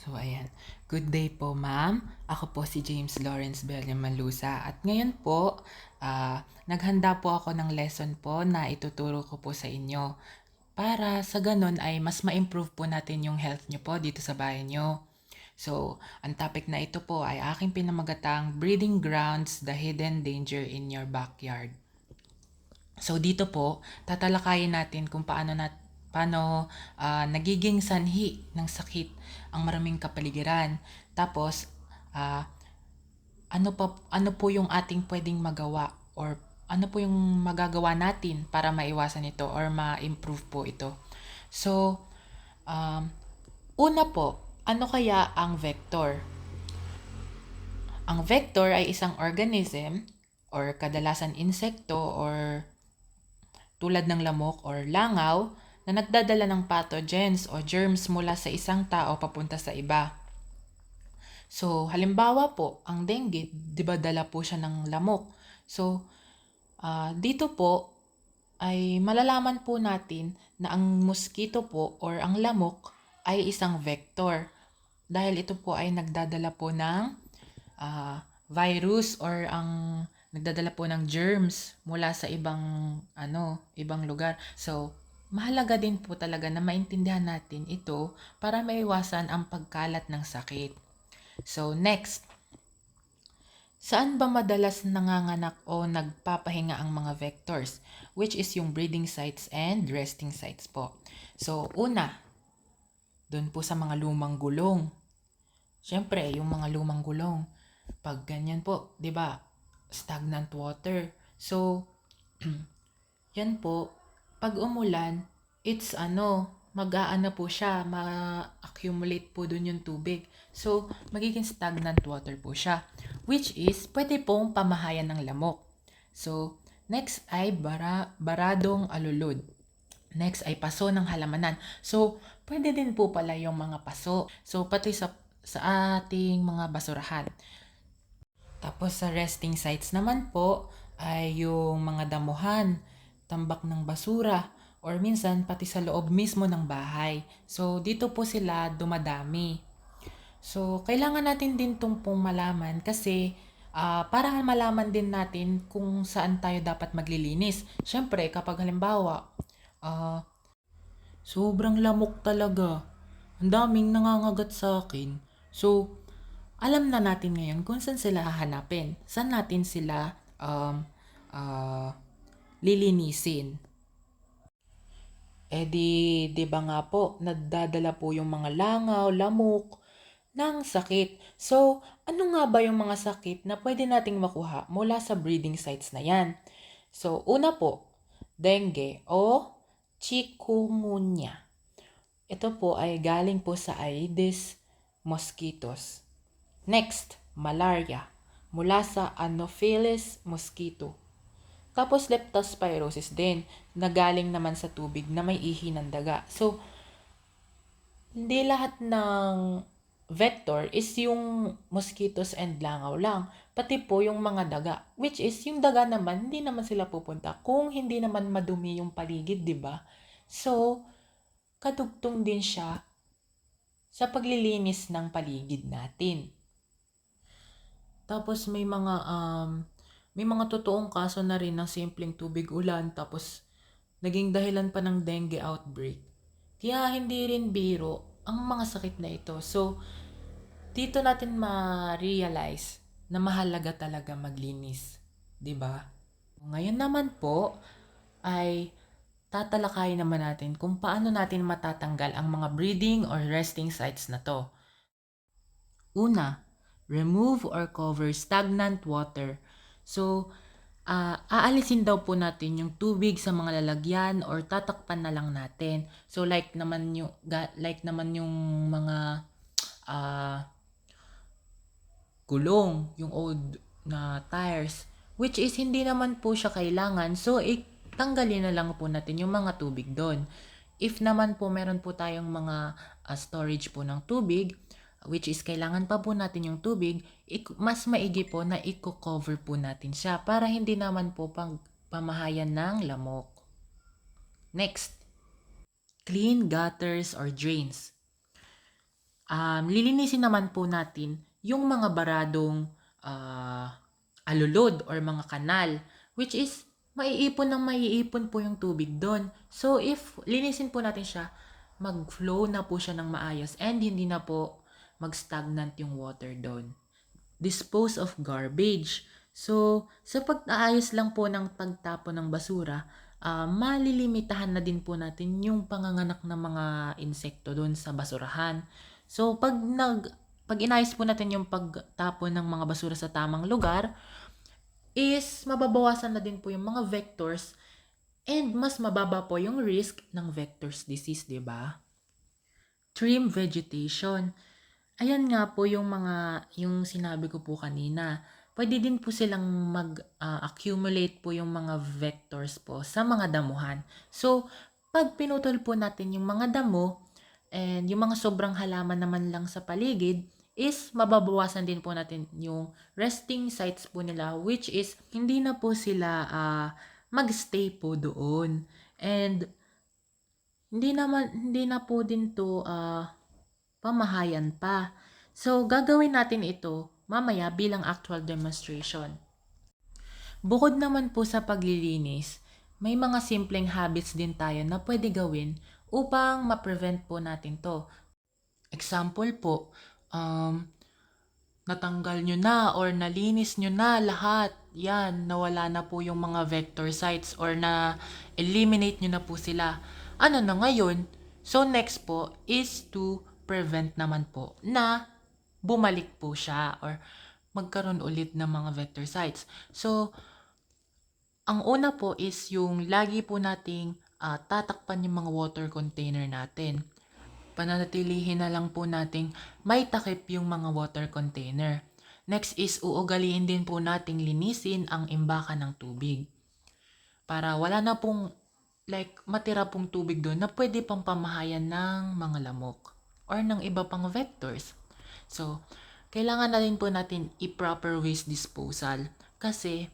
So, ayan. Good day po, ma'am. Ako po si James Lawrence Bellion Malusa. At ngayon po, naghanda po ako ng lesson po na ituturo ko po sa inyo. Para sa ganun ay mas ma-improve po natin yung health nyo po dito sa bahay nyo. So, ang topic na ito po ay aking pinamagatang Breeding Grounds, the Hidden Danger in Your Backyard. So dito po, tatalakayin natin kung paano nagiging sanhi ng sakit ang maraming kapaligiran. Tapos ah, ano po yung ating pwedeng magawa or ano po yung magagawa natin para maiwasan ito or ma-improve po ito. So, um, una po, ano kaya ang vector? Ang vector ay isang organism or kadalasan insekto or tulad ng lamok or langaw na nagdadala ng pathogens o germs mula sa isang tao papunta sa iba. So, halimbawa po, ang dengue, di ba dala po siya ng lamok? So, dito po ay malalaman po natin na ang mosquito po or ang lamok ay isang vector. Dahil ito po ay nagdadala po ng virus or ang nagdadala po ng germs mula sa ibang lugar. So, mahalaga din po talaga na maintindihan natin ito para maiwasan ang pagkalat ng sakit. So, next, saan ba madalas nanganganak o nagpapahinga ang mga vectors? Which is yung breeding sites and resting sites po. So, una, doon po sa mga lumang gulong. Siyempre, yung mga lumang gulong. Pag ganyan po, 'di ba? Stagnant water. So, yan po, pag umulan, mag-aano po siya, ma-accumulate po dun yung tubig. So, magiging stagnant water po siya. Which is, pwede pong pamahayan ng lamok. So, next ay baradong alulod. Next ay paso ng halamanan. So, pwede din po pala yung mga paso. So, pati sa ating mga basurahan. Tapos sa resting sites naman po ay yung mga damuhan, tambak ng basura, or minsan pati sa loob mismo ng bahay. So dito po sila dumadami. So kailangan natin din itong pong malaman kasi para malaman din natin kung saan tayo dapat maglilinis. Siyempre kapag halimbawa, ah, sobrang lamok talaga. Ang daming nangangagat sa akin. So, alam na natin ngayon kung saan sila hahanapin. Saan natin sila ah, lilinisin. Eh di ba nga po, nagdadala po yung mga langaw, lamok, ng sakit. So, ano nga ba yung mga sakit na pwede nating makuha mula sa breeding sites na yan? So, una po, dengue o chikungunya. Ito po ay galing po sa Aedes mosquitoes. Next, malaria mula sa Anopheles mosquito. Tapos leptospirosis din na galing naman sa tubig na may ihi ng daga. So, hindi lahat ng vector is yung mosquitoes and langaw lang. Pati po yung mga daga. Which is, yung daga naman, hindi naman sila pupunta kung hindi naman madumi yung paligid, di ba? So, kadugtong din siya sa paglilinis ng paligid natin. Tapos may mga totoong kaso na rin ng simpleng tubig ulan tapos naging dahilan pa ng dengue outbreak. Kaya hindi rin biro ang mga sakit na ito. So, dito natin ma-realize na mahalaga talaga maglinis. 'Di ba? Ngayon naman po ay tatalakayin naman natin kung paano natin matatanggal ang mga breeding or resting sites na to. Una, remove or cover stagnant water. So, aalisin daw po natin yung tubig sa mga lalagyan or tatakpan na lang natin. So, like naman yung mga ah, gulong, yung old na tires, which is hindi naman po siya kailangan. So, tanggalin na lang po natin yung mga tubig doon. If naman po meron po tayong mga storage po ng tubig, which is kailangan pa po natin yung tubig, mas maigi po na i-cover po natin siya para hindi naman po pamahayan ng lamok. Next, clean gutters or drains. lilinisin naman po natin yung mga baradong alulod or mga kanal, which is maiipon po yung tubig doon. So if linisin po natin siya, mag-flow na po siya ng maayos and hindi na po mag-stagnant yung water doon. Dispose of garbage. So, sa pag-aayos lang po ng pagtapon ng basura, malilimitahan na din po natin yung panganganak ng mga insekto doon sa basurahan. So, pag inayos po natin yung pagtapon ng mga basura sa tamang lugar, is mababawasan na din po yung mga vectors and mas mababa po yung risk ng vectors disease, di ba? Trim vegetation. Ayan nga po yung sinabi ko po kanina. Pwede din po silang mag-accumulate po yung mga vectors po sa mga damuhan. So, pag pinutol po natin yung mga damo and yung mga sobrang halaman naman lang sa paligid, is mababawasan din po natin yung resting sites po nila, which is hindi na po sila magstay po doon. And hindi na po din to pamahayan pa. So, gagawin natin ito mamaya bilang actual demonstration. Bukod naman po sa paglilinis, may mga simpleng habits din tayo na pwede gawin upang ma-prevent po natin to. Example po, natanggal nyo na or nalinis nyo na lahat. Yan, nawala na po yung mga vector sites or na-eliminate nyo na po sila. Ano na ngayon? So next po is to prevent naman po na bumalik po siya or magkaroon ulit ng mga vector sites. So, ang una po is yung lagi po nating tatakpan yung mga water container natin. Pananatilihin na lang po nating may takip yung mga water container. Next is uugaliin din po nating linisin ang imbakan ng tubig. Para wala na pong matira pong tubig doon na pwede pang pamahayan ng mga lamok or ng iba pang vectors. So, kailangan na rin po natin i-proper waste disposal kasi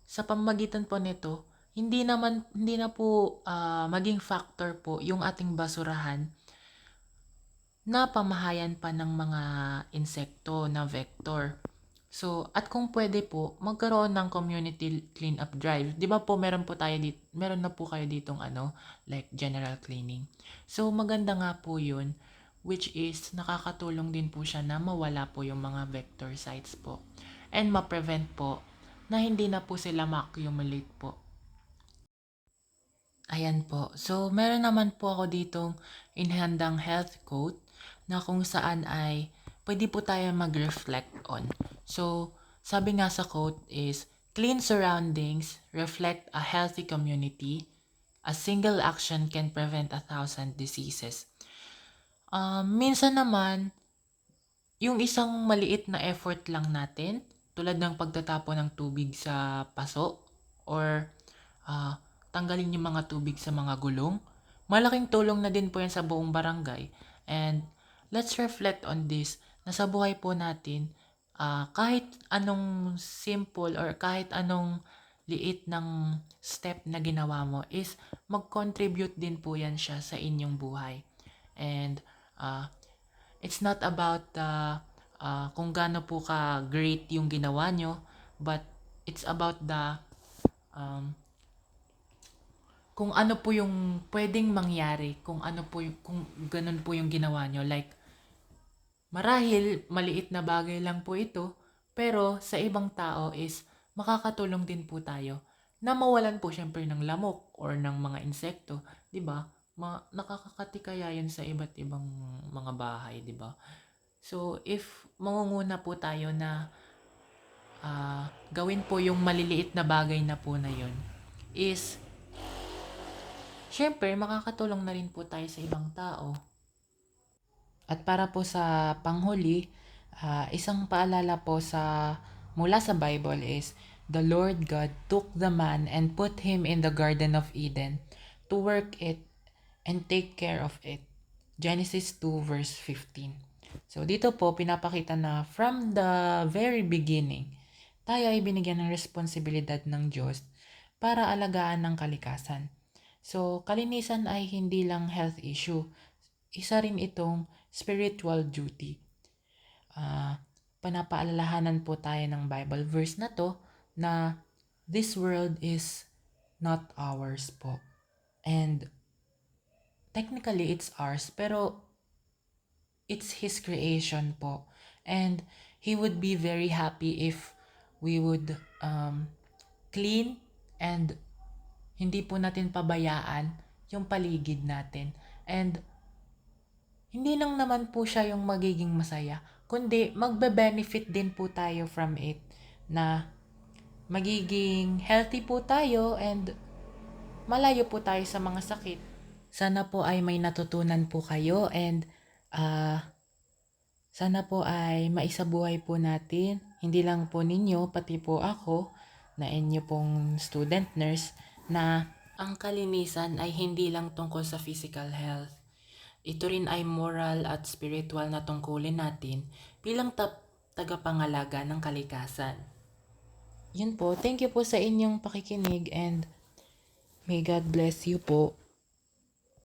sa pamamagitan po nito, hindi na po maging factor po yung ating basurahan na pamahayan pa ng mga insekto na vector. So, at kung pwede po, magkaroon ng community cleanup drive. 'Di ba po meron na po kayo ditong like general cleaning. So, maganda nga po 'yun, which is nakakatulong din po siya na mawala po yung mga vector sites po. And ma-prevent po na hindi na po sila ma-accumulate po. Ayan po. So, meron naman po ako ditong inhandang health quote na kung saan ay pwede po tayo mag-reflect on. So, sabi nga sa quote is, clean surroundings reflect a healthy community. A single action can prevent 1,000 diseases. Minsan naman, yung isang maliit na effort lang natin, tulad ng pagtatapon ng tubig sa paso or tanggalin yung mga tubig sa mga gulong, malaking tulong na din po yan sa buong barangay. And let's reflect on this na sa buhay po natin, kahit anong simple or kahit anong liit ng step na ginawa mo is mag-contribute din po yan siya sa inyong buhay. And it's not about kung gaano po ka great yung ginawa nyo, but it's about the kung ano po yung pwedeng mangyari, kung ganun po yung ginawa nyo. Like, marahil maliit na bagay lang po ito, pero sa ibang tao is makakatulong din po tayo na mawalan po syempre ng lamok or ng mga insekto, 'di ba? Nakakakatikaya yan sa iba't ibang mga bahay, 'di ba? So, if mangunguna po tayo na gawin po yung maliliit na bagay na po na yun, is syempre makakatulong na rin po tayo sa ibang tao. At para po sa panghuli, isang paalala po mula sa Bible is, the Lord God took the man and put him in the Garden of Eden to work it and take care of it. Genesis 2 verse 15. So dito po pinapakita na from the very beginning, tayo ay binigyan ng responsibilidad ng Diyos para alagaan ng kalikasan. So kalinisan ay hindi lang health issue. isa rin itong spiritual duty. Panapaalalahanan po tayo ng Bible verse na to na this world is not ours po. And technically it's ours, pero it's His creation po. And He would be very happy if we would clean and hindi po natin pabayaan yung paligid natin. And hindi lang naman po siya yung magiging masaya, kundi magbe-benefit din po tayo from it, na magiging healthy po tayo and malayo po tayo sa mga sakit. Sana po ay may natutunan po kayo and sana po ay maisabuhay po natin, hindi lang po ninyo, pati po ako na inyo pong student nurse, na ang kalinisan ay hindi lang tungkol sa physical health. Ito rin ay moral at spiritual na tungkulin natin bilang tagapangalaga ng kalikasan. Yun po, thank you po sa inyong pakikinig and may God bless you po.